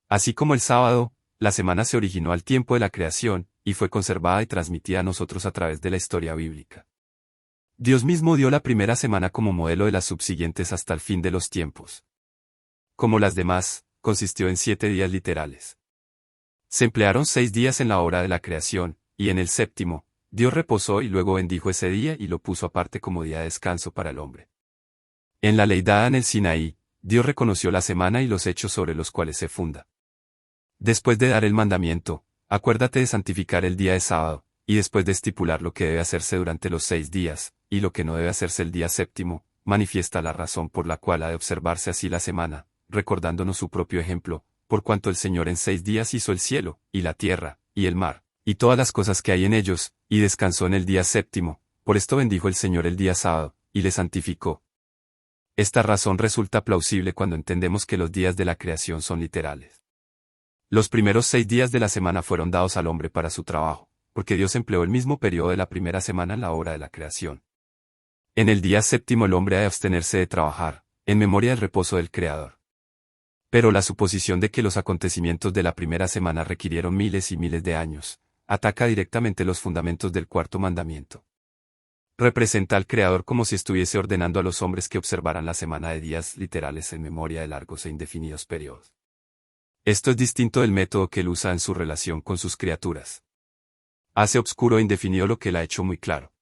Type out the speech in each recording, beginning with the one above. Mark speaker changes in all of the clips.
Speaker 1: Así como el sábado, la semana se originó al tiempo de la creación, y fue conservada y transmitida a nosotros a través de la historia bíblica. Dios mismo dio la primera semana como modelo de las subsiguientes hasta el fin de los tiempos. Como las demás, consistió en 7 días literales. Se emplearon 6 días en la obra de la creación, y en el séptimo, Dios reposó y luego bendijo ese día y lo puso aparte como día de descanso para el hombre. En la ley dada en el Sinaí, Dios reconoció la semana y los hechos sobre los cuales se funda. Después de dar el mandamiento, acuérdate de santificar el día de sábado, y después de estipular lo que debe hacerse durante los 6 días, y lo que no debe hacerse el día séptimo, manifiesta la razón por la cual ha de observarse así la semana, recordándonos su propio ejemplo, por cuanto el Señor en 6 días hizo el cielo, y la tierra, y el mar, y todas las cosas que hay en ellos, y descansó en el día séptimo, por esto bendijo el Señor el día sábado, y le santificó. Esta razón resulta plausible cuando entendemos que los días de la creación son literales. Los primeros 6 días de la semana fueron dados al hombre para su trabajo, porque Dios empleó el mismo periodo de la primera semana en la obra de la creación. En el día séptimo el hombre ha de abstenerse de trabajar, en memoria del reposo del Creador. Pero la suposición de que los acontecimientos de la primera semana requirieron miles y miles de años, ataca directamente los fundamentos del cuarto mandamiento. Representa al Creador como si estuviese ordenando a los hombres que observaran la semana de días literales en memoria de largos e indefinidos periodos. Esto es distinto del método que él usa en su relación con sus criaturas. Hace obscuro e indefinido lo que él ha hecho muy claro.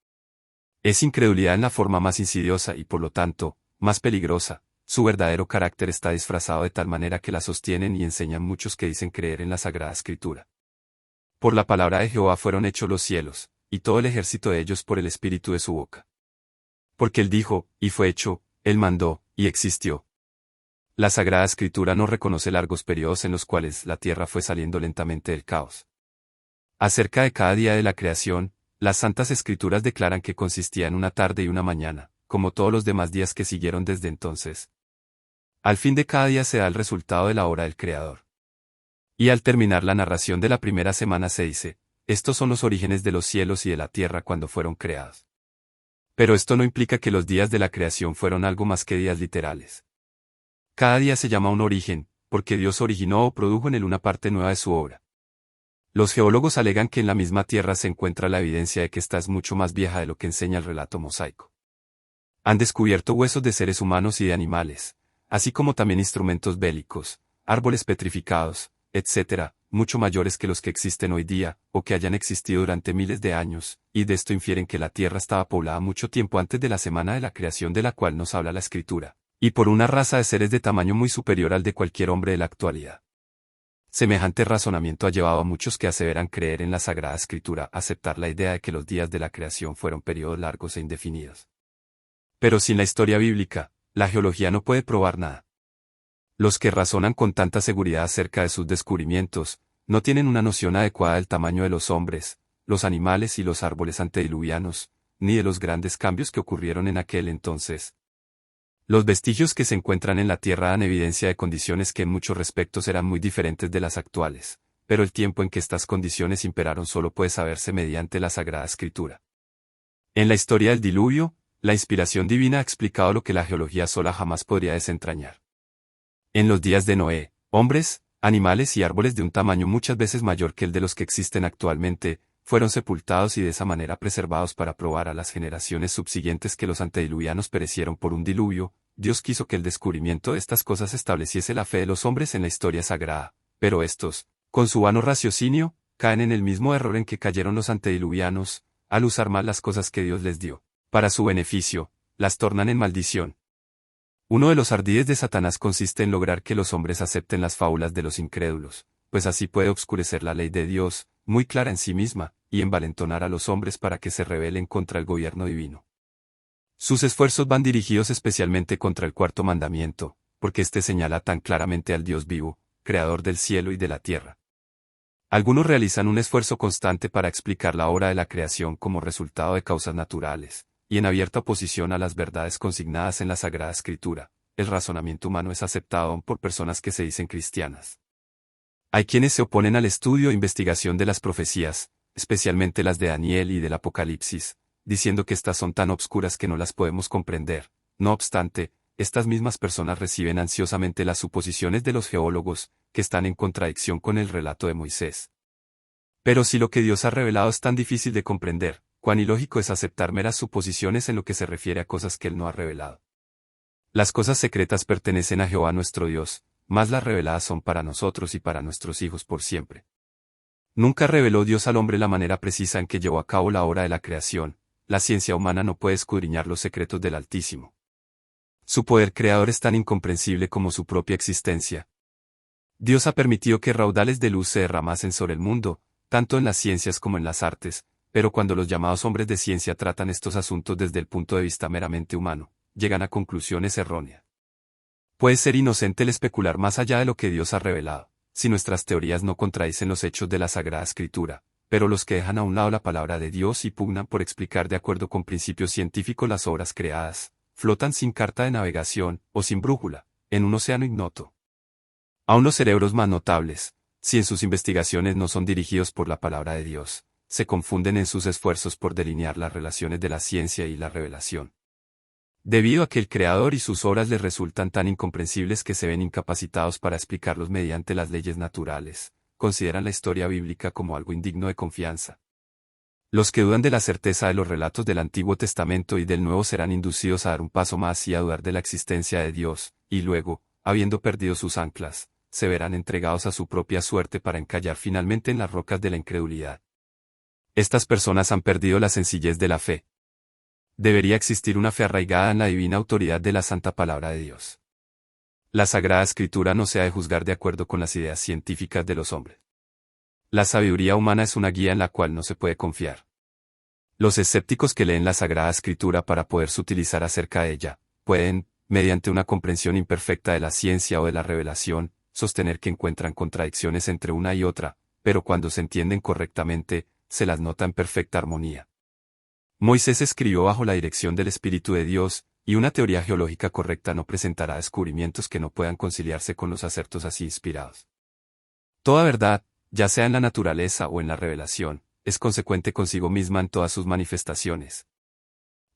Speaker 1: Es incredulidad en la forma más insidiosa y por lo tanto, más peligrosa. Su verdadero carácter está disfrazado de tal manera que la sostienen y enseñan muchos que dicen creer en la Sagrada Escritura. Por la palabra de Jehová fueron hechos los cielos, y todo el ejército de ellos por el espíritu de su boca. Porque él dijo, y fue hecho, él mandó, y existió. La Sagrada Escritura no reconoce largos periodos en los cuales la tierra fue saliendo lentamente del caos. Acerca de cada día de la creación, las Santas Escrituras declaran que consistía en una tarde y una mañana, como todos los demás días que siguieron desde entonces. Al fin de cada día se da el resultado de la obra del Creador. Y al terminar la narración de la primera semana se dice, estos son los orígenes de los cielos y de la tierra cuando fueron creados. Pero esto no implica que los días de la creación fueron algo más que días literales. Cada día se llama un origen, porque Dios originó o produjo en él una parte nueva de su obra. Los geólogos alegan que en la misma tierra se encuentra la evidencia de que esta es mucho más vieja de lo que enseña el relato mosaico. Han descubierto huesos de seres humanos y de animales, así como también instrumentos bélicos, árboles petrificados, etc., mucho mayores que los que existen hoy día, o que hayan existido durante miles de años, y de esto infieren que la tierra estaba poblada mucho tiempo antes de la semana de la creación de la cual nos habla la Escritura, y por una raza de seres de tamaño muy superior al de cualquier hombre de la actualidad. Semejante razonamiento ha llevado a muchos que aseveran creer en la Sagrada Escritura a aceptar la idea de que los días de la creación fueron periodos largos e indefinidos. Pero sin la historia bíblica, la geología no puede probar nada. Los que razonan con tanta seguridad acerca de sus descubrimientos, no tienen una noción adecuada del tamaño de los hombres, los animales y los árboles antediluvianos, ni de los grandes cambios que ocurrieron en aquel entonces. Los vestigios que se encuentran en la Tierra dan evidencia de condiciones que en muchos respectos eran muy diferentes de las actuales, pero el tiempo en que estas condiciones imperaron solo puede saberse mediante la Sagrada Escritura. En la historia del diluvio, la inspiración divina ha explicado lo que la geología sola jamás podría desentrañar. En los días de Noé, hombres, animales y árboles de un tamaño muchas veces mayor que el de los que existen actualmente, fueron sepultados y de esa manera preservados para probar a las generaciones subsiguientes que los antediluvianos perecieron por un diluvio. Dios quiso que el descubrimiento de estas cosas estableciese la fe de los hombres en la historia sagrada, pero estos, con su vano raciocinio, caen en el mismo error en que cayeron los antediluvianos, al usar mal las cosas que Dios les dio, para su beneficio, las tornan en maldición. Uno de los ardides de Satanás consiste en lograr que los hombres acepten las fábulas de los incrédulos, pues así puede obscurecer la ley de Dios, muy clara en sí misma, y envalentonar a los hombres para que se rebelen contra el gobierno divino. Sus esfuerzos van dirigidos especialmente contra el cuarto mandamiento, porque éste señala tan claramente al Dios vivo, creador del cielo y de la tierra. Algunos realizan un esfuerzo constante para explicar la obra de la creación como resultado de causas naturales, y en abierta oposición a las verdades consignadas en la Sagrada Escritura, el razonamiento humano es aceptado aún por personas que se dicen cristianas. Hay quienes se oponen al estudio e investigación de las profecías, especialmente las de Daniel y del Apocalipsis, diciendo que estas son tan obscuras que no las podemos comprender. No obstante, estas mismas personas reciben ansiosamente las suposiciones de los geólogos, que están en contradicción con el relato de Moisés. Pero si lo que Dios ha revelado es tan difícil de comprender, cuán ilógico es aceptar meras suposiciones en lo que se refiere a cosas que Él no ha revelado. Las cosas secretas pertenecen a Jehová nuestro Dios, mas las reveladas son para nosotros y para nuestros hijos por siempre. Nunca reveló Dios al hombre la manera precisa en que llevó a cabo la obra de la creación. La ciencia humana no puede escudriñar los secretos del Altísimo. Su poder creador es tan incomprensible como su propia existencia. Dios ha permitido que raudales de luz se derramasen sobre el mundo, tanto en las ciencias como en las artes, pero cuando los llamados hombres de ciencia tratan estos asuntos desde el punto de vista meramente humano, llegan a conclusiones erróneas. Puede ser inocente el especular más allá de lo que Dios ha revelado, si nuestras teorías no contradicen los hechos de la Sagrada Escritura, pero los que dejan a un lado la palabra de Dios y pugnan por explicar de acuerdo con principios científicos las obras creadas, flotan sin carta de navegación, o sin brújula, en un océano ignoto. Aun los cerebros más notables, si en sus investigaciones no son dirigidos por la palabra de Dios, se confunden en sus esfuerzos por delinear las relaciones de la ciencia y la revelación. Debido a que el Creador y sus obras les resultan tan incomprensibles que se ven incapacitados para explicarlos mediante las leyes naturales, consideran la historia bíblica como algo indigno de confianza. Los que dudan de la certeza de los relatos del Antiguo Testamento y del Nuevo serán inducidos a dar un paso más y a dudar de la existencia de Dios, y luego, habiendo perdido sus anclas, se verán entregados a su propia suerte para encallar finalmente en las rocas de la incredulidad. Estas personas han perdido la sencillez de la fe. Debería existir una fe arraigada en la divina autoridad de la santa palabra de Dios. La Sagrada Escritura no se ha de juzgar de acuerdo con las ideas científicas de los hombres. La sabiduría humana es una guía en la cual no se puede confiar. Los escépticos que leen la Sagrada Escritura para poderse utilizar acerca de ella, pueden, mediante una comprensión imperfecta de la ciencia o de la revelación, sostener que encuentran contradicciones entre una y otra, pero cuando se entienden correctamente, se las nota en perfecta armonía. Moisés escribió bajo la dirección del Espíritu de Dios, y una teoría geológica correcta no presentará descubrimientos que no puedan conciliarse con los acertos así inspirados. Toda verdad, ya sea en la naturaleza o en la revelación, es consecuente consigo misma en todas sus manifestaciones.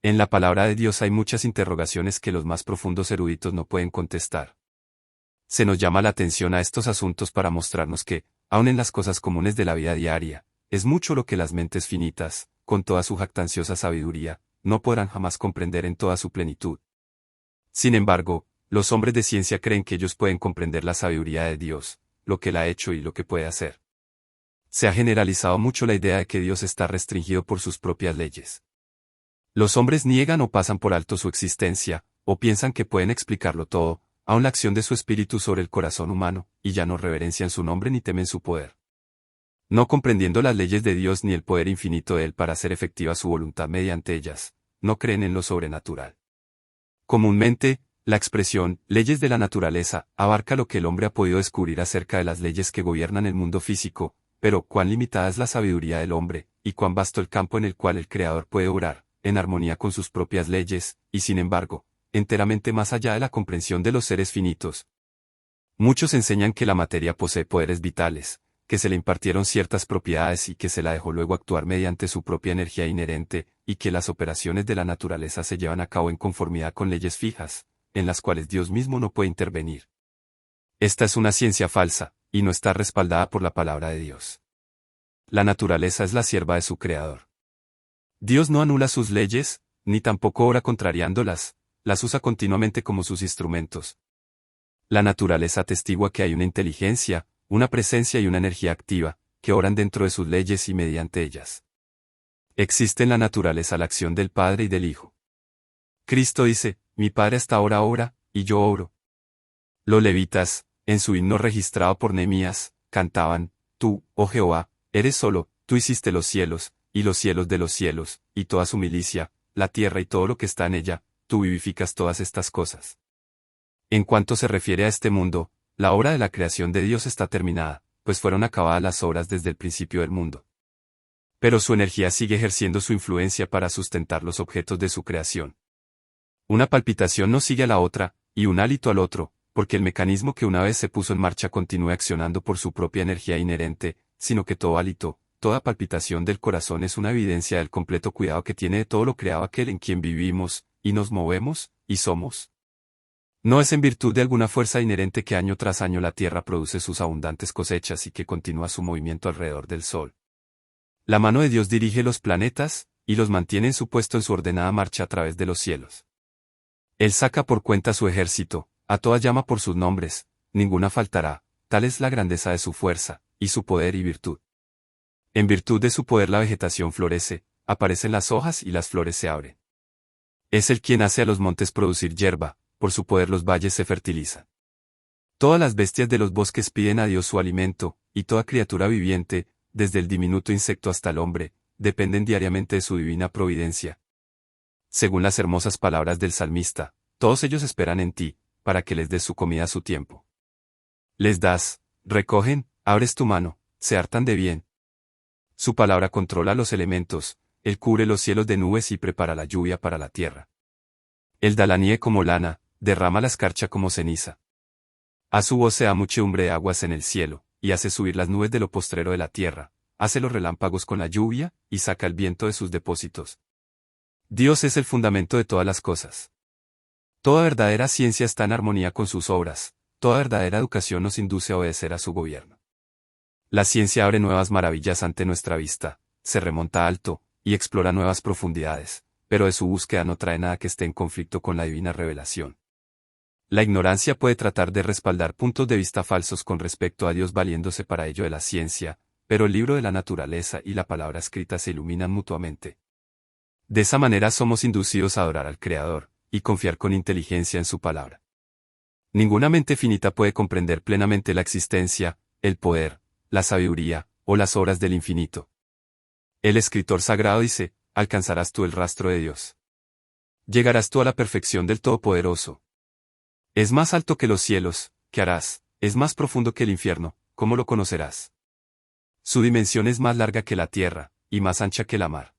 Speaker 1: En la palabra de Dios hay muchas interrogaciones que los más profundos eruditos no pueden contestar. Se nos llama la atención a estos asuntos para mostrarnos que, aun en las cosas comunes de la vida diaria, es mucho lo que las mentes finitas, con toda su jactanciosa sabiduría, no podrán jamás comprender en toda su plenitud. Sin embargo, los hombres de ciencia creen que ellos pueden comprender la sabiduría de Dios, lo que Él ha hecho y lo que puede hacer. Se ha generalizado mucho la idea de que Dios está restringido por sus propias leyes. Los hombres niegan o pasan por alto su existencia, o piensan que pueden explicarlo todo, aun la acción de su espíritu sobre el corazón humano, y ya no reverencian su nombre ni temen su poder. No comprendiendo las leyes de Dios ni el poder infinito de Él para hacer efectiva su voluntad mediante ellas, no creen en lo sobrenatural. Comúnmente, la expresión leyes de la naturaleza abarca lo que el hombre ha podido descubrir acerca de las leyes que gobiernan el mundo físico, pero cuán limitada es la sabiduría del hombre, y cuán vasto el campo en el cual el Creador puede obrar, en armonía con sus propias leyes, y sin embargo, enteramente más allá de la comprensión de los seres finitos. Muchos enseñan que la materia posee poderes vitales, que se le impartieron ciertas propiedades y que se la dejó luego actuar mediante su propia energía inherente, y que las operaciones de la naturaleza se llevan a cabo en conformidad con leyes fijas, en las cuales Dios mismo no puede intervenir. Esta es una ciencia falsa, y no está respaldada por la palabra de Dios. La naturaleza es la sierva de su Creador. Dios no anula sus leyes, ni tampoco obra contrariándolas, las usa continuamente como sus instrumentos. La naturaleza atestigua que hay una inteligencia, una presencia y una energía activa, que obran dentro de sus leyes y mediante ellas. Existe en la naturaleza la acción del Padre y del Hijo. Cristo dice, mi Padre hasta ahora obra, y yo obro. Los levitas, en su himno registrado por Nehemías, cantaban, tú, oh Jehová, eres solo, tú hiciste los cielos, y los cielos de los cielos, y toda su milicia, la tierra y todo lo que está en ella, tú vivificas todas estas cosas. En cuanto se refiere a este mundo, la obra de la creación de Dios está terminada, pues fueron acabadas las obras desde el principio del mundo. Pero su energía sigue ejerciendo su influencia para sustentar los objetos de su creación. Una palpitación no sigue a la otra, y un hálito al otro, porque el mecanismo que una vez se puso en marcha continúa accionando por su propia energía inherente, sino que todo hálito, toda palpitación del corazón es una evidencia del completo cuidado que tiene de todo lo creado aquel en quien vivimos, y nos movemos, y somos. No es en virtud de alguna fuerza inherente que año tras año la tierra produce sus abundantes cosechas y que continúa su movimiento alrededor del sol. La mano de Dios dirige los planetas, y los mantiene en su puesto en su ordenada marcha a través de los cielos. Él saca por cuenta su ejército, a toda llama por sus nombres, ninguna faltará, tal es la grandeza de su fuerza, y su poder y virtud. En virtud de su poder la vegetación florece, aparecen las hojas y las flores se abren. Es Él quien hace a los montes producir hierba, por su poder los valles se fertilizan. Todas las bestias de los bosques piden a Dios su alimento, y toda criatura viviente, desde el diminuto insecto hasta el hombre, dependen diariamente de su divina providencia. Según las hermosas palabras del salmista, todos ellos esperan en ti, para que les des su comida a su tiempo. Les das, recogen, abres tu mano, se hartan de bien. Su palabra controla los elementos, Él cubre los cielos de nubes y prepara la lluvia para la tierra. Él da la nieve como lana, derrama la escarcha como ceniza. A su voz se da muchedumbre de aguas en el cielo, y hace subir las nubes de lo postrero de la tierra, hace los relámpagos con la lluvia, y saca el viento de sus depósitos. Dios es el fundamento de todas las cosas. Toda verdadera ciencia está en armonía con sus obras, toda verdadera educación nos induce a obedecer a su gobierno. La ciencia abre nuevas maravillas ante nuestra vista, se remonta alto, y explora nuevas profundidades, pero de su búsqueda no trae nada que esté en conflicto con la divina revelación. La ignorancia puede tratar de respaldar puntos de vista falsos con respecto a Dios valiéndose para ello de la ciencia, pero el libro de la naturaleza y la palabra escrita se iluminan mutuamente. De esa manera somos inducidos a adorar al Creador, y confiar con inteligencia en su palabra. Ninguna mente finita puede comprender plenamente la existencia, el poder, la sabiduría, o las obras del infinito. El escritor sagrado dice, alcanzarás tú el rastro de Dios. Llegarás tú a la perfección del Todopoderoso. Es más alto que los cielos, ¿qué harás? Es más profundo que el infierno, ¿cómo lo conocerás? Su dimensión es más larga que la tierra, y más ancha que la mar.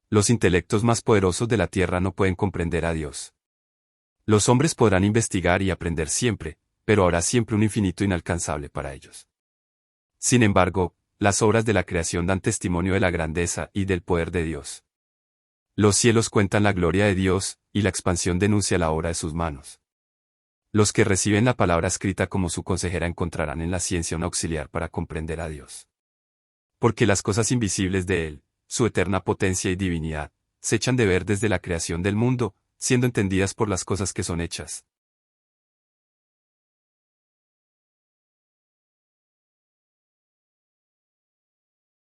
Speaker 1: Los intelectos más poderosos de la tierra no pueden comprender a Dios. Los hombres podrán investigar y aprender siempre, pero habrá siempre un infinito inalcanzable para ellos. Sin embargo, las obras de la creación dan testimonio de la grandeza y del poder de Dios. Los cielos cuentan la gloria de Dios, y la expansión denuncia la obra de sus manos. Los que reciben la palabra escrita como su consejera encontrarán en la ciencia un auxiliar para comprender a Dios. Porque las cosas invisibles de Él, su eterna potencia y divinidad, se echan de ver desde la creación del mundo, siendo entendidas por las cosas que son hechas.